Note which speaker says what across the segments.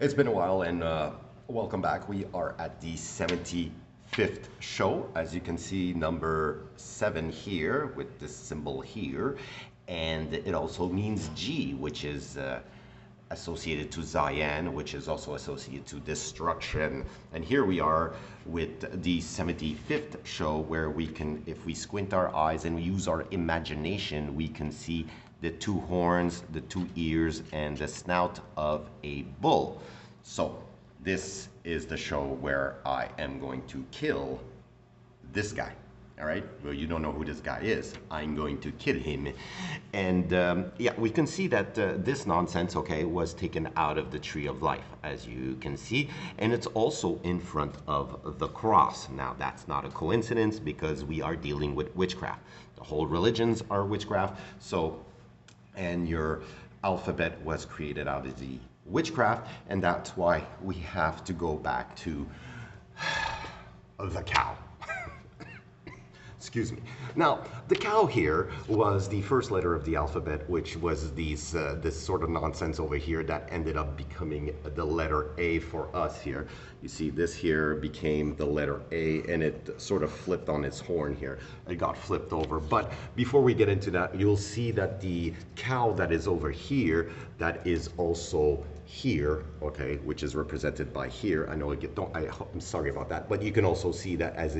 Speaker 1: It's been a while and welcome back. We are at the 75th show. As you can see, number 7 here with this symbol here. And it also means G, which is associated to Zion, which is also associated to destruction. And here we are with the 75th show where we can, if we squint our eyes and we use our imagination, we can see the 2 horns, the 2 ears, and the snout of a bull. So this is the show where I am going to kill this guy. All right, well, you don't know who this guy is. I'm going to kill him. And yeah, we can see that this nonsense, okay, was taken out of the tree of life, as you can see. And it's also in front of the cross. Now, that's not a coincidence because we are dealing with witchcraft. The whole religions are witchcraft. So, and your alphabet was created out of the witchcraft. And that's why we have to go back to the cow. Excuse me. Now, the cow here was the first letter of the alphabet, which was this sort of nonsense over here that ended up becoming the letter A for us here. You see this here became the letter A, and it sort of flipped on its horn here. It got flipped over. But before we get into that, you'll see that the cow that is over here, that is also here, okay, which is represented by here. I know I'm sorry about that, but you can also see that as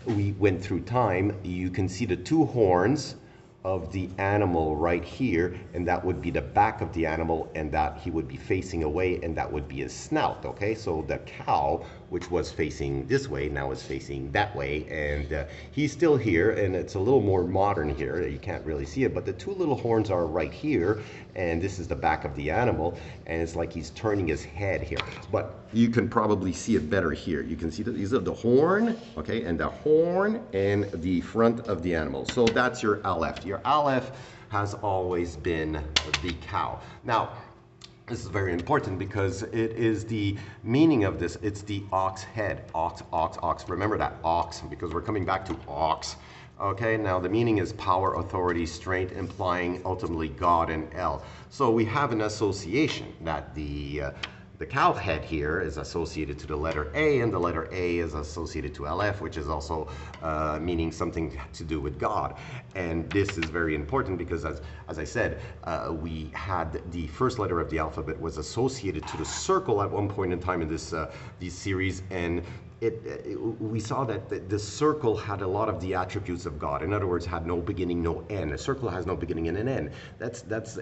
Speaker 1: we went through time, you can see the 2 horns of the animal right here, and that would be the back of the animal, and that he would be facing away, and that would be his snout, okay? So the cow, which was facing this way, now is facing that way, and he's still here, and it's a little more modern here. You can't really see it, but the 2 little horns are right here, and this is the back of the animal, and it's like he's turning his head here. But you can probably see it better here. You can see that these are the horn, okay, and the horn and the front of the animal. So that's your Aleph. Your Aleph has always been the cow. Now, this is very important because it is the meaning of this. It's the ox head. Ox, ox, ox. Remember that ox, because we're coming back to ox. Okay, now the meaning is power, authority, strength, implying ultimately God and El. So we have an association that the cow head here is associated to the letter A, and the letter A is associated to Aleph, which is also meaning something to do with God. And this is very important because, as I said, we had the first letter of the alphabet was associated to the circle at one point in time in this series, and we saw that the circle had a lot of the attributes of God. In other words, had no beginning, no end. A circle has no beginning and an end.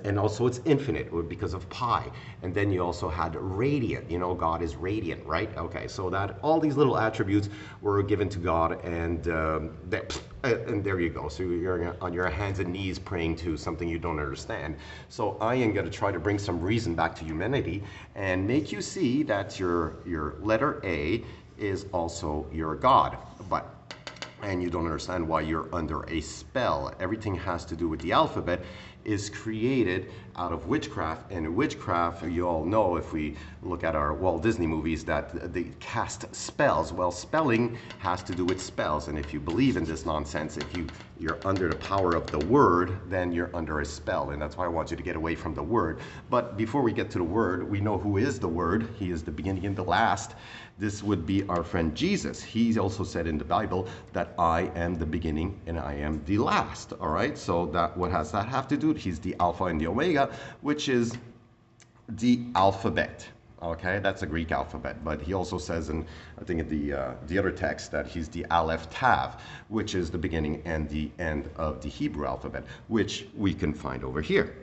Speaker 1: And also it's infinite because of pi. And then you also had radiant. You know, God is radiant, right? Okay, so that all these little attributes were given to God, and there you go. So you're on your hands and knees praying to something you don't understand. So I am going to try to bring some reason back to humanity and make you see that your letter A is also your God, and you don't understand why you're under a spell. Everything has to do with the alphabet is created out of witchcraft, and witchcraft, you all know if we look at our Walt Disney movies that they cast spells. Well, spelling has to do with spells, and if you believe in this nonsense, if you're under the power of the word, then you're under a spell, and that's why I want you to get away from the word. But before we get to the word, we know who is the word. He is the beginning and the last. This would be our friend Jesus. He also said in the Bible that I am the beginning and I am the last. All right, so what has that have to do? He's the Alpha and the Omega, which is the alphabet. Okay, that's a Greek alphabet, but he also says, in I think in the other text, that he's the Aleph Tav, which is the beginning and the end of the Hebrew alphabet, which we can find over here.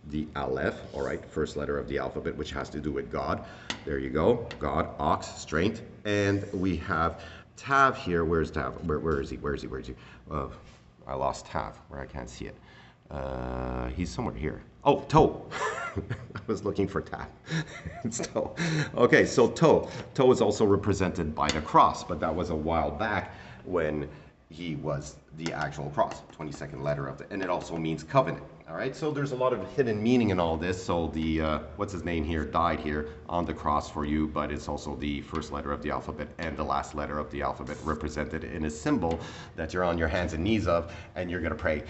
Speaker 1: The Aleph, all right, first letter of the alphabet, which has to do with God. There you go, God, ox, strength, and we have Tav here. Where's Tav? Where is he? Where is he? Where is he? I lost Tav, where I can't see it. He's somewhere here. Oh, toe. I was looking for Tav. It's toe. Okay, so toe. Toe is also represented by the cross, but that was a while back when he was the actual cross, 22nd letter of and it also means covenant. All right, so there's a lot of hidden meaning in all this. So the, what's his name here, died here on the cross for you, but it's also the first letter of the alphabet and the last letter of the alphabet represented in a symbol that you're on your hands and knees of, and you're gonna pray.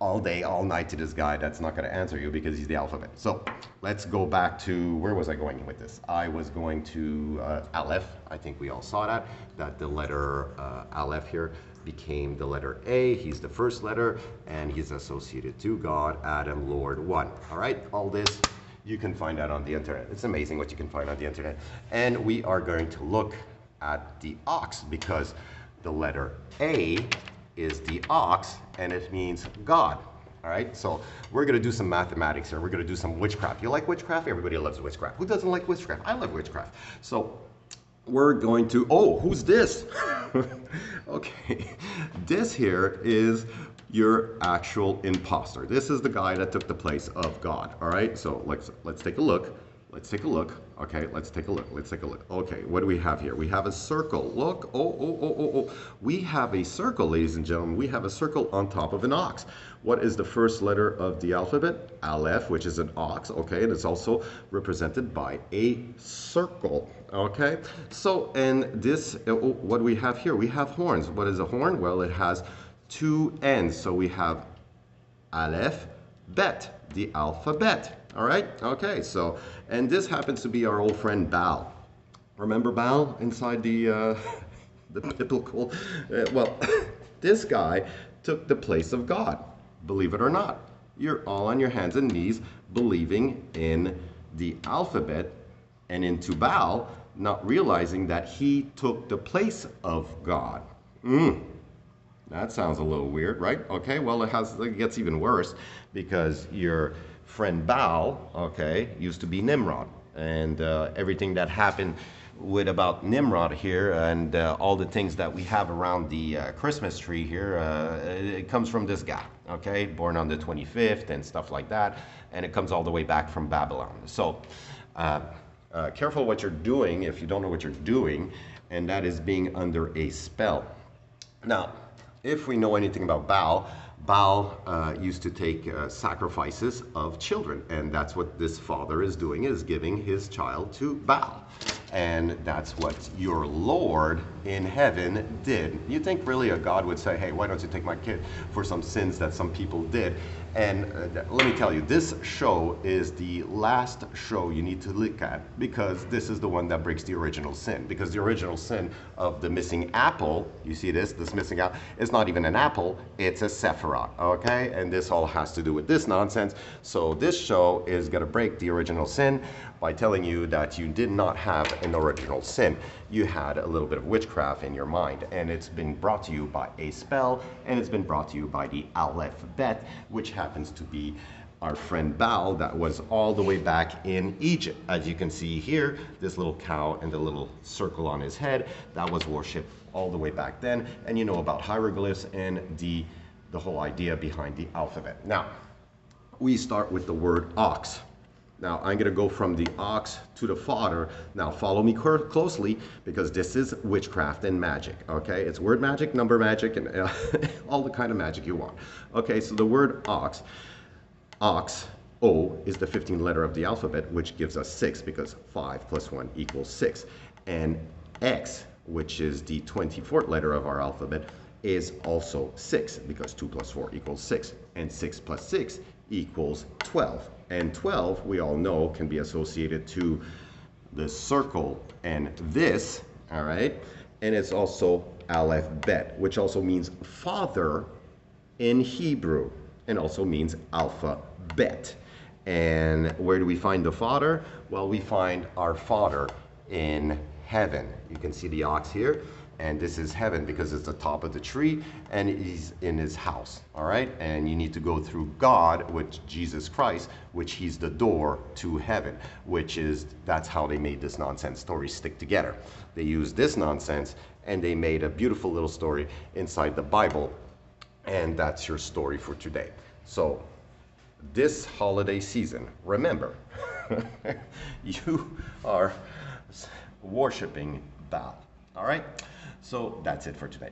Speaker 1: all day, all night to this guy that's not going to answer you because he's the alphabet. So let's go back to, where was I going with this? I was going to Aleph. I think we all saw that the letter Aleph here became the letter A. He's the first letter, and he's associated to God, Adam, Lord, one. All right, all this you can find out on the internet. It's amazing what you can find on the internet. And we are going to look at the ox, because the letter A is the ox, and it means God. All right, so we're going to do some mathematics here. We're going to do some witchcraft. You like witchcraft? Everybody loves witchcraft. Who doesn't like witchcraft? I love witchcraft. So we're going to, oh, who's this? Okay, this here is your actual imposter. This is the guy that took the place of God. All right, so let's take a look. Let's take a look. Okay, let's take a look. Let's take a look. Okay, what do we have here? We have a circle. Look. Oh. We have a circle, ladies and gentlemen. We have a circle on top of an ox. What is the first letter of the alphabet? Aleph, which is an ox. Okay, and it's also represented by a circle. Okay, so and this, what do we have here? We have horns. What is a horn? Well, it has two ends. So we have Aleph, Bet, the alphabet. All right, okay, so, and this happens to be our old friend Baal. Remember Baal inside the biblical? Well, this guy took the place of God, believe it or not. You're all on your hands and knees believing in the alphabet and into Baal, not realizing that he took the place of God. That sounds a little weird, right? Okay, well, it gets even worse, because your friend Baal, okay, used to be Nimrod, and everything that happened about Nimrod here, and all the things that we have around the Christmas tree here, it comes from this guy, okay, born on the 25th and stuff like that, and it comes all the way back from Babylon. So careful what you're doing if you don't know what you're doing, and that is being under a spell. Now, if we know anything about Baal, Baal used to take sacrifices of children, and that's what this father is doing, is giving his child to Baal. And that's what your Lord in heaven did. You think really a God would say, hey, why don't you take my kid for some sins that some people did? And let me tell you, this show is the last show you need to look at, because this is the one that breaks the original sin. Because the original sin of the missing apple, you see this missing apple, is not even an apple, it's a Sephiroth, okay? And this all has to do with this nonsense. So this show is gonna break the original sin by telling you that you did not have an original sin. You had a little bit of witchcraft in your mind, and it's been brought to you by a spell, and it's been brought to you by the alphabet, which happens to be our friend Baal that was all the way back in Egypt. As you can see here, this little cow and the little circle on his head, that was worshipped all the way back then. And you know about hieroglyphs and the whole idea behind the alphabet. Now, we start with the word ox. Now, I'm going to go from the ox to the father. Now, follow me closely, because this is witchcraft and magic, okay? It's word magic, number magic, and all the kind of magic you want. Okay, so the word ox, O, is the 15th letter of the alphabet, which gives us 6, because 5 plus 1 equals 6. And X, which is the 24th letter of our alphabet, is also 6, because 2 plus 4 equals 6. And 6 plus 6 equals 12. And 12, we all know, can be associated to the circle and this, all right? And it's also Aleph Bet, which also means father in Hebrew, and also means alphabet. And where do we find the father? Well, we find our father in heaven. You can see the ox here, and this is heaven because it's the top of the tree, and he's in his house, all right? And you need to go through God, which Jesus Christ, which he's the door to heaven, that's how they made this nonsense story stick together. They used this nonsense, and they made a beautiful little story inside the Bible, and that's your story for today. So this holiday season, remember, you are worshiping Baal, all right? So that's it for today.